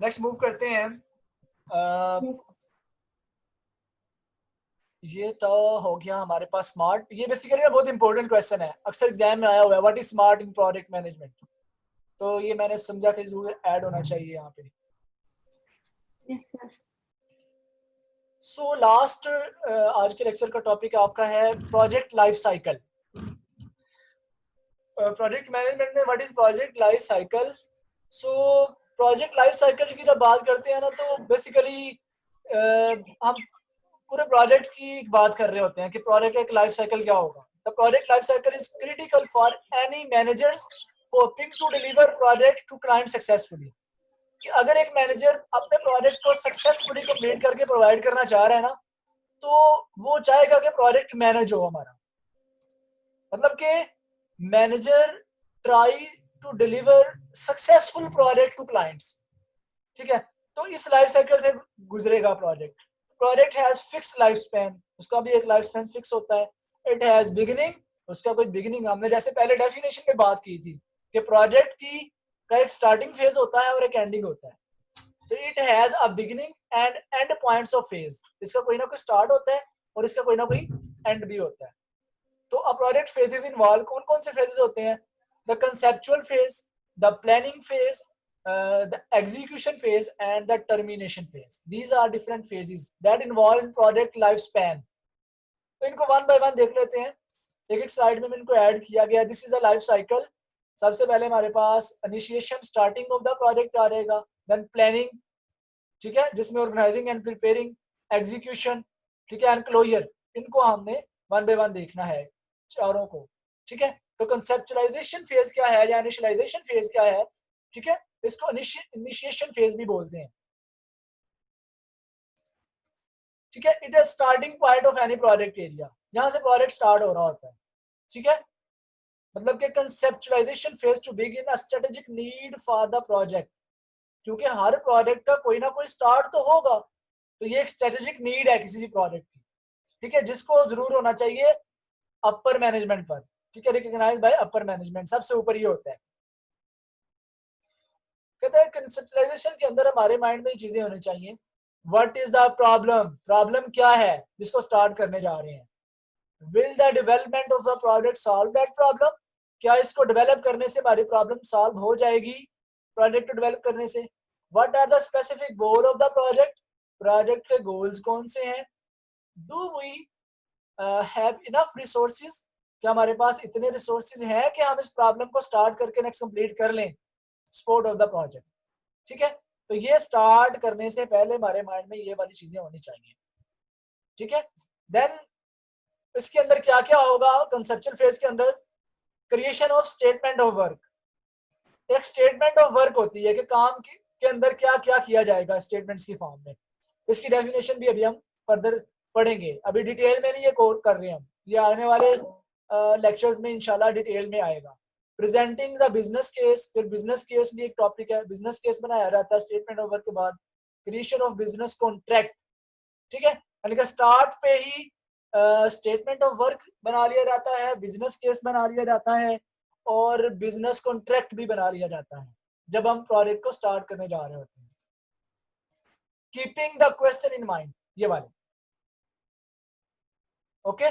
Speaker 2: नेक्स्ट मूव करते हैं। ये तो हो गया हमारे पास स्मार्ट। ये बेसिकली ना बहुत इंपॉर्टेंट क्वेश्चन है, अक्सर एग्जाम में आया हुआ है, what is smart in project management. तो ये मैंने समझा कि जरूर ऐड होना चाहिए यहाँ पे।
Speaker 3: Yes sir.
Speaker 2: सो लास्ट आज के लेक्चर का टॉपिक आपका है project life cycle. Project management में what is project life cycle. So project life cycle की जब बात करते हैं ना, तो बेसिकली हम पूरे प्रोजेक्ट की बात कर रहे होते हैं कि प्रोजेक्ट एक लाइफ साइकिल क्या होगा। The project life cycle is critical for any managers hoping to deliver project to client successfully. कि अगर एक मैनेजर अपने प्रोजेक्ट को सक्सेसफुली कंप्लीट करके प्रोवाइड करना चाह रहा है ना, तो वो चाहेगा कि प्रोजेक्ट मैनेज हो हमारा। मतलब कि manager try to deliver successful project to clients. ठीक है, तो इस लाइफ साइकिल से गुजरेगा project. Project has fix life span, उसका भी एक लाइफ स्पैन फिक्स होता है। इट हैज बिगिनिंग, उसका कोई बिगिनिंग, हमने जैसे पहले डेफिनेशन में बात की थी कि प्रोजेक्ट की का एक स्टार्टिंग फेज होता है और एक एंडिंग होता है। तो it has a beginning and and points of phase, इसका कोई ना कोई स्टार्ट होता है और इसका कोई ना कोई एंड भी होता है। तो अ प्रोजेक्ट फेजेस इन्वॉल्व, कौन कौन से फेजेस होते हैं? The conceptual phase, the planning phase, the execution phase and the termination phase. These are different phases that involve in project lifespan. तो इनको वन बाय वन देख लेते हैं, एक एक स्लाइड में इनको ऐड किया गया। This is a life cycle. सबसे पहले हमारे पास initiation, starting of the project आ रहेगा, देन प्लानिंग, ठीक है, जिसमें ऑर्गेनाइजिंग एंड प्रिपेयरिंग, एग्जीक्यूशन, ठीक है, एंड क्लोजर। इनको हमने वन बाय वन देखना है चारों को, ठीक है। तो कंसेप्चुलाइजेशन फेज क्या है या इनिशियलाइजेशन फेज क्या है, ठीक है, इसको इनिशिएशन फेज भी बोलते हैं, ठीक है। It is starting point of any project area, जहां से प्रोजेक्ट स्टार्ट हो रहा होता है, ठीक है। मतलब कि conceptualisation phase two begin a strategic need for the project, क्योंकि हर प्रोजेक्ट का कोई ना कोई स्टार्ट तो होगा, तो ये एक स्ट्रेटेजिक नीड है किसी भी प्रोजेक्ट की, ठीक है, जिसको जरूर होना चाहिए अपर मैनेजमेंट पर, ठीक है, रिकॉग्नाइज बाय अपर मैनेजमेंट, सबसे ऊपर ही होता है। कहते हैं कंसेप्चुलाइजेशन के अंदर हमारे माइंड में ये चीजें होनी चाहिए। What is the problem, problem क्या है जिसको स्टार्ट करने जा रहे हैं? Will the development of the project solve that problem, क्या इसको डेवलप करने से हमारी प्रॉब्लम सॉल्व हो जाएगी प्रोजेक्ट को डेवलप करने से? What are the specific goal of the project, project के गोल्स कौन से हैं? Do we have enough resources, क्या हमारे पास इतने रिसोर्सेज हैं कि हम इस प्रॉब्लम को स्टार्ट करके नेक्स्ट कंप्लीट कर लें, सपोर्ट ऑफ द प्रोजेक्ट, ठीक है। तो ये स्टार्ट करने से पहले हमारे माइंड में ये वाली चीजें होनी चाहिए, ठीक है। देन इसके अंदर क्या क्या होगा कंसेप्चुअल फेज के अंदर? Creation of statement of work, एक स्टेटमेंट ऑफ वर्क होती है कि काम के अंदर क्या क्या किया जाएगा स्टेटमेंट्स की फॉर्म में। इसकी डेफिनेशन भी अभी हम फर्दर पढ़ेंगे, अभी डिटेल में नहीं ये कोर कर रहे हैं हम, ये आने वाले लेक्चर्स में इंशाल्लाह डिटेल में आएगा। प्रेजेंटिंग द बिजनेस केस, फिर बिजनेस केस भी एक टॉपिक है, बिजनेस केस बनाया जाता है स्टेटमेंट ऑफ वर्क के बाद। क्रिएशन ऑफ बिजनेस कॉन्ट्रैक्ट, ठीक है, यानी कि स्टार्ट पे ही स्टेटमेंट ऑफ वर्क बना लिया जाता है, बिजनेस केस बना लिया जाता है और बिजनेस कॉन्ट्रैक्ट भी बना लिया जाता है जब हम प्रोजेक्ट को स्टार्ट करने जा रहे होते हैं। Keeping the question in mind, ये वाले, ओके।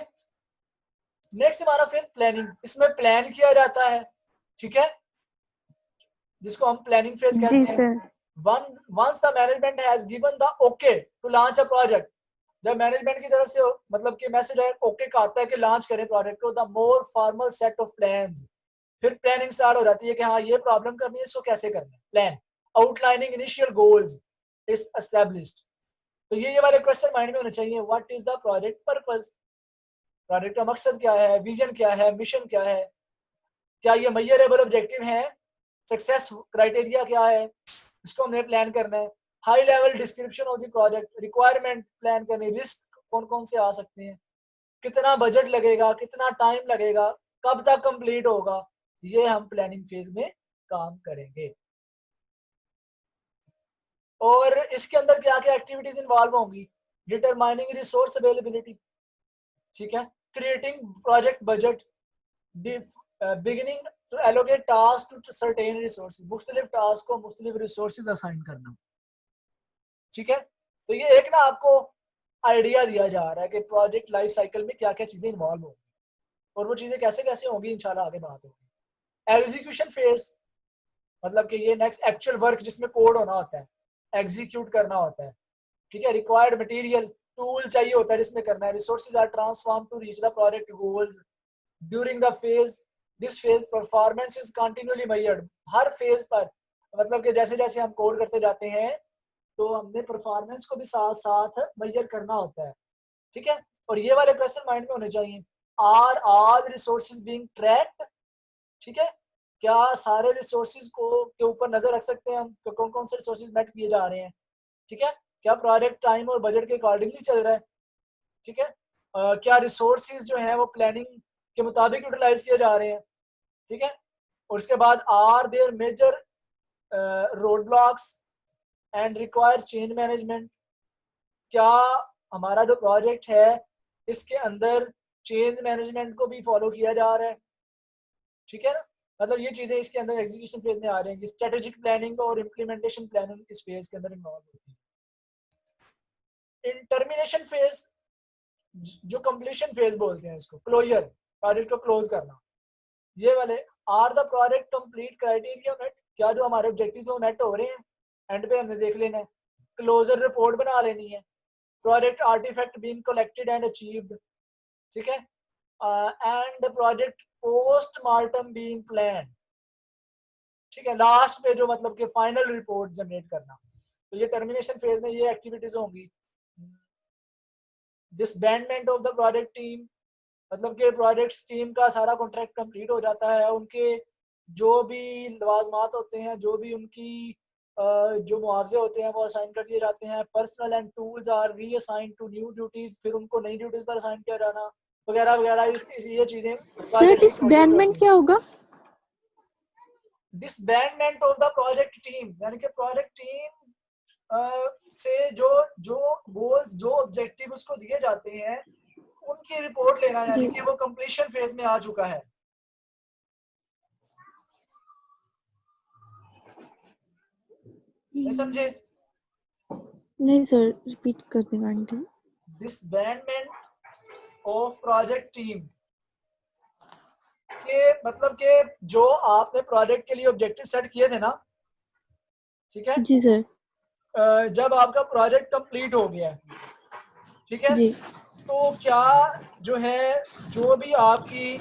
Speaker 2: नेक्स्ट हमारा फिर प्लानिंग, इसमें प्लान किया जाता है, ठीक है, जिसको हम प्लानिंग फेज
Speaker 1: जी
Speaker 2: कहते हैं।
Speaker 1: Sir.
Speaker 2: once the management has given the okay to launch a project, जब मैनेजमेंट की तरफ से मतलब कि मैसेज है ओके का आता है कि लॉन्च करें प्रोजेक्ट को, the more formal set of plans, फिर प्लानिंग स्टार्ट हो जाती है कि हाँ ये प्रॉब्लम करनी है, इसको कैसे करना है, plan, outlining initial goals is established. तो ये वाले क्वेश्चन माइंड में होने चाहिए। What is the project purpose, project का मकसद क्या है, विजन क्या है, मिशन क्या है, क्या ये मेजरेबल ऑब्जेक्टिव है, सक्सेस क्राइटेरिया क्या है, इसको हमने प्लान करना है। High level description of the project, requirement plan करनी, रिस्क कौन कौन से आ सकते हैं, कितना बजट लगेगा, कितना टाइम लगेगा, कब तक कंप्लीट होगा, ये हम प्लानिंग फेज में काम करेंगे। और इसके अंदर क्या क्या एक्टिविटीज इन्वॉल्व होंगी? डिटरमाइनिंग रिसोर्स अवेलेबिलिटी, ठीक है, creating project budget, beginning to allocate task to certain resources, मुख्तलिफ टास्क को मुख्तलिफ रिसोर्सेज असाइन करना, ठीक है। तो ये एक ना आपको आइडिया दिया जा रहा है कि प्रोजेक्ट लाइफ साइकिल में क्या क्या चीजें इन्वॉल्व होंगी और वो चीजें कैसे कैसे होंगी, इंशाल्लाह आगे बात होगी। एग्जीक्यूशन फेज, मतलब कि ये नेक्स्ट एक्चुअल वर्क जिसमें कोड होना होता है, एग्जीक्यूट करना होता है, ठीक है। रिक्वायर्ड मटेरियल, टूल चाहिए होता है जिसमें करना है। Resources are transform to reach the project goals during the phase, this phase performance is continuously measured, हर फेज पर, मतलब कि जैसे जैसे हम कोड करते जाते हैं तो हमने परफॉर्मेंस को भी साथ साथ मेजर करना होता है, ठीक है। और ये वाले क्वेश्चन माइंड में होने चाहिए। Are all resources being tracked, ठीक है, क्या सारे रिसोर्सेज को के ऊपर नजर रख सकते हैं हम कि कौन कौन से रिसोर्सेज मेट किए जा रहे हैं, ठीक है, क्या प्रोजेक्ट टाइम और बजट के अकॉर्डिंगली चल रहा है, ठीक है, क्या रिसोर्सेज जो है वो प्लानिंग के मुताबिक यूटिलाइज किए जा रहे हैं, ठीक है। और उसके बाद are there major roadblocks and require change management, क्या हमारा जो प्रोजेक्ट है इसके अंदर चेंज मैनेजमेंट को भी फॉलो किया जा रहा है, ठीक है ना। मतलब ये चीजें इसके अंदर एग्जीक्यूशन फेज में आ रही हैं। स्ट्रेटेजिक प्लानिंग और इम्प्लीमेंटेशन प्लानिंग इस फेज के अंदर इन्वॉल्व होती है। इन टर्मिनेशन फेज, जो कंप्लीशन फेज बोलते हैं इसको, क्लोजर, प्रोजेक्ट को क्लोज करना, ये वाले are the project complete criteria met, क्या जो हमारे ऑब्जेक्टिव मेट हो रहे हैं, एंड पे हमने देख लेना है, क्लोजर रिपोर्ट बना लेनी है, project artefact being collected and achieved, ठीक है, and project postmortem being plan, ठीक है, लास्ट पे जो मतलब कि फाइनल रिपोर्ट जनरेट करना। तो ये टर्मिनेशन फेज में ये एक्टिविटीज होंगी। डिसबैंडमेंट ऑफ द प्रोजेक्ट टीम, मतलब कि प्रोजेक्ट टीम का सारा कॉन्ट्रैक्ट कंप्लीट हो जाता है, उनके जो भी लवाजमात होते हैं, जो भी उनकी जो मुआवजे होते हैं वो असाइन कर दिए जाते हैं। Personal and tools are reassigned to new duties, फिर उनको नई ड्यूटीज पर असाइन किया जाना वगैरह वगैरह। ये चीजें
Speaker 5: सर डिसबैंडमेंट क्या होगा?
Speaker 2: डिसबैंडमेंट ऑफ द प्रोजेक्ट टीम, यानी कि प्रोजेक्ट टीम से जो जो गोल्स, जो ऑब्जेक्टिव उसको दिए जाते हैं, उनकी रिपोर्ट लेना, यानी कि वो कंप्लीशन फेज में आ चुका है। नहीं समझे?
Speaker 5: नहीं सर, रिपीट कर देना आंटी।
Speaker 2: डिसबैंडमेंट ऑफ प्रोजेक्ट टीम के मतलब के जो आपने प्रोजेक्ट के लिए ऑब्जेक्टिव सेट किए थे ना, ठीक है
Speaker 5: जी सर।
Speaker 2: जब आपका प्रोजेक्ट कंप्लीट हो गया, ठीक है
Speaker 5: जी।
Speaker 2: तो क्या जो है, जो भी आपकी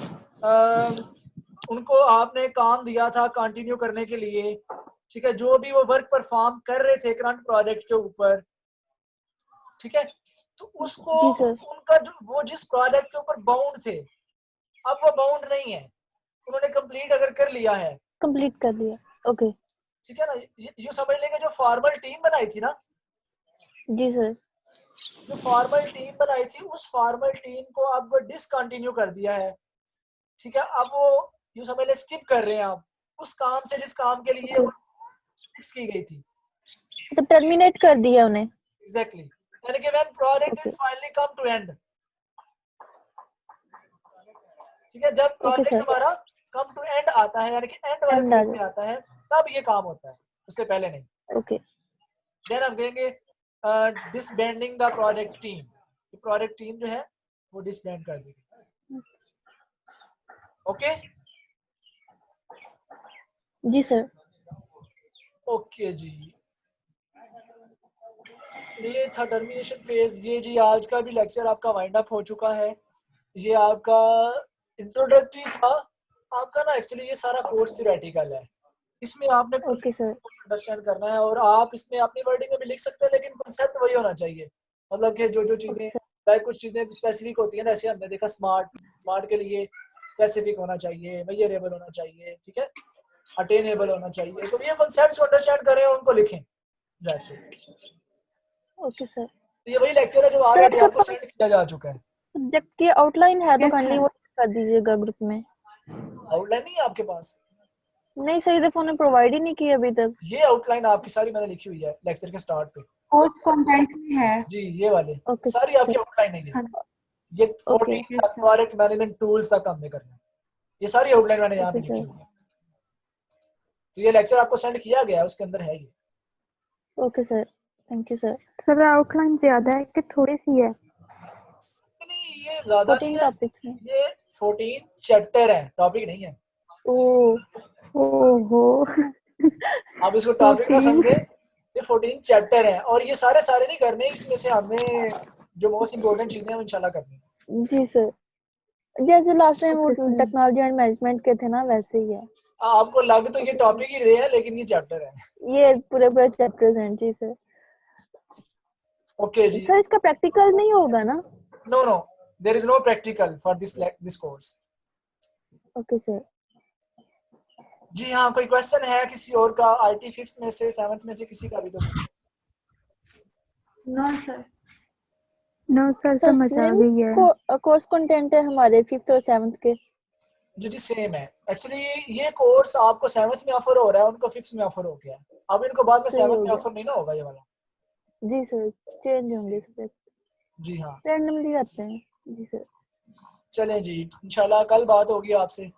Speaker 2: उनको आपने काम दिया था कंटिन्यू करने के लिए, ठीक है, जो भी वो वर्क परफॉर्म कर रहे थे करंट प्रोजेक्ट के ऊपर, ठीक है, तो उसको
Speaker 5: जी सर।
Speaker 2: उनका जो वो जिस प्रोजेक्ट के ऊपर बाउंड थे, अब वो बाउंड नहीं है, उन्होंने कंप्लीट अगर कर लिया है,
Speaker 5: कंप्लीट कर दिया। ओके।
Speaker 2: ठीक है ना। ये समझ लेंगे जो फॉर्मल टीम बनाई थी ना,
Speaker 5: जी सर।
Speaker 2: जो फॉर्मल टीम बनाई थी, उस फॉर्मल टीम को अब डिसकंटिन्यू कर दिया है, ठीक है। अब वो यूं समझ ले स्किप कर रहे हैं आप उस काम से जिस काम के लिए वो फिक्स की गई थी।
Speaker 5: तो टर्मिनेट कर दिया उन्हें।
Speaker 2: एग्जैक्टली, यानी कि when project
Speaker 5: Okay.
Speaker 2: Is finally come to end, ठीक है, जब
Speaker 5: ओके
Speaker 2: प्रोजेक्ट
Speaker 5: सर।
Speaker 2: हमारा कम टू एंड आता है, यानी कि एंड वाले
Speaker 5: End आ
Speaker 2: फेज में
Speaker 5: जाए।
Speaker 2: आता है, तब ये काम होता है, उससे पहले नहीं।
Speaker 5: ओके।
Speaker 2: देन हम कहेंगे disbanding the project team, project team जो है वो डिसबैंड कर देगी। ओके
Speaker 5: जी सर।
Speaker 2: ओके जी, ये था टर्मिनेशन फेज। ये जी आज का भी लेक्चर आपका वाइंड अप हो चुका है। ये आपका इंट्रोडक्टरी था आपका ना। एक्चुअली ये सारा कोर्स थ्योरेटिकल है, इसमें आपने
Speaker 5: ओके सर।
Speaker 2: अंडरस्टैंड करना है, और आप इसमें अपनी वर्डिंग में भी लिख सकते हैं, लेकिन कॉन्सेप्ट वही होना चाहिए। मतलब कि जो जो चीजें लाइक कुछ चीजें स्पेसिफिक होती है ना, ऐसे हमने देखा स्मार्ट के लिए स्पेसिफिक होना चाहिए, मेजरेबल होना चाहिए, ठीक है, अटेनेबल होना चाहिए। तो ये कॉन्सेप्ट्स को अंडरस्टैंड करें और उनको लिखें। जैसे
Speaker 5: ओके सर।
Speaker 2: तो ये वही लेक्चर है जो ऑलरेडी आपको सेंड किया जा चुका है।
Speaker 5: सब्जेक्ट की आउटलाइन है तो
Speaker 1: Yes,
Speaker 5: काइंडली
Speaker 1: sir.
Speaker 5: वो कर दीजिएगा ग्रुप में।
Speaker 2: आउटलाइन नहीं है आपके पास?
Speaker 5: नहीं सर, इधर फोन प्रोवाइड ही नहीं की अभी तक।
Speaker 2: ये आउटलाइन आपकी सारी मैंने लिखी हुई है लेक्चर के स्टार्ट पे।
Speaker 1: कोर्स कंटेंट में है।
Speaker 2: जी ये वाले
Speaker 5: ओके
Speaker 2: सारी आपकी आउटलाइन है।
Speaker 1: हाँ,
Speaker 2: ये
Speaker 5: ओके।
Speaker 2: 14 तक प्रोजेक्ट मैनेजमेंट टूल्स तक हमने करना है। ये सारी आउटलाइन मैंने यहाँ पे
Speaker 5: ओके
Speaker 2: लिखी
Speaker 5: सर।
Speaker 2: हुई है। तो ये लेक्चर आपको सेंड किया गया है, उसके अंदर है ये।
Speaker 5: Okay sir, thank you sir.
Speaker 4: Sir outline ज्यादा है कि थोड़ी सी है?
Speaker 2: नहीं ये ज्यादा नहीं
Speaker 5: 14
Speaker 2: है,
Speaker 5: टॉपिक्स हैं।
Speaker 2: ये 14 चैप्टर है, टॉपिक नहीं है।
Speaker 5: ओहो।
Speaker 2: आप इसको टॉपिक ना
Speaker 4: 14।
Speaker 2: समझे, ये 14 चैप्टर है, और ये सारे नहीं करने, इसमें से हमने जो मोस्ट इंपोर्टेंट चीजें हैं वो इंशाल्लाह करनी है।
Speaker 5: जी सर, जैसे लास्ट टाइम वो
Speaker 4: Okay, sir.
Speaker 5: Technology and management के थे ना, वैसे ही है।
Speaker 2: आपको लग तो ये टॉपिक ही रहे हैं, लेकिन ये चैप्टर है।
Speaker 5: ये पूरे चैप्टर्स हैं। जी सर।
Speaker 2: ओके जी।
Speaker 5: सर इसका प्रैक्टिकल नहीं होगा ना?
Speaker 2: No no, there is no practical for this course.
Speaker 5: Okay sir.
Speaker 2: जी हाँ, कोई क्वेश्चन है किसी और का? आईटी 5th में से 7th में से किसी का भी तो पूछे।
Speaker 1: No sir.
Speaker 4: No sir,
Speaker 5: sir
Speaker 4: समझ आ
Speaker 5: सेम
Speaker 4: गई है।
Speaker 5: कोर्स कंटेंट है हमारे 5th और 7th के।
Speaker 2: जी सेम है। एक्चुअली ये कोर्स आपको 7th में ऑफर हो रहा है, उनको 5th में ऑफर हो गया। अब इनको बाद में
Speaker 5: सही
Speaker 2: 7th
Speaker 5: हो
Speaker 2: में
Speaker 5: गया।
Speaker 2: ऑफर नहीं ना होगा ये वाला।
Speaker 5: जी सर, चेंज होंगे सब्जेक्ट,
Speaker 2: जी हाँ।
Speaker 5: रैंडमली आते हैं। जी सर।
Speaker 2: चलें जी, इंशाल्लाह कल बात होगी आपसे,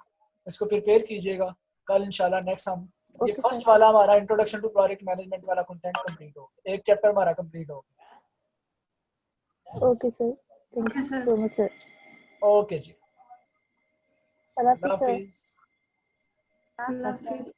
Speaker 2: इसको प्रिपेयर कीजिएगा। कल इंशाल्लाह नेक्स्ट हम ये
Speaker 5: Okay,
Speaker 2: फर्स्ट
Speaker 5: sir.
Speaker 2: वाला हमारा इंट्रोडक्शन टू प्रोजेक्ट मैनेजमेंट वाला कंटेंट कंप्लीट हो गया, एक चैप्टर हमारा कंप्लीट हो गया।
Speaker 5: Okay, sir. Thank
Speaker 3: Okay,
Speaker 5: you
Speaker 3: sir.
Speaker 5: so much, sir.
Speaker 2: Okay जी,
Speaker 5: Allah
Speaker 2: अल्लाह
Speaker 5: Hafiz, sir.
Speaker 2: हाफिज़।
Speaker 3: Allah Hafiz.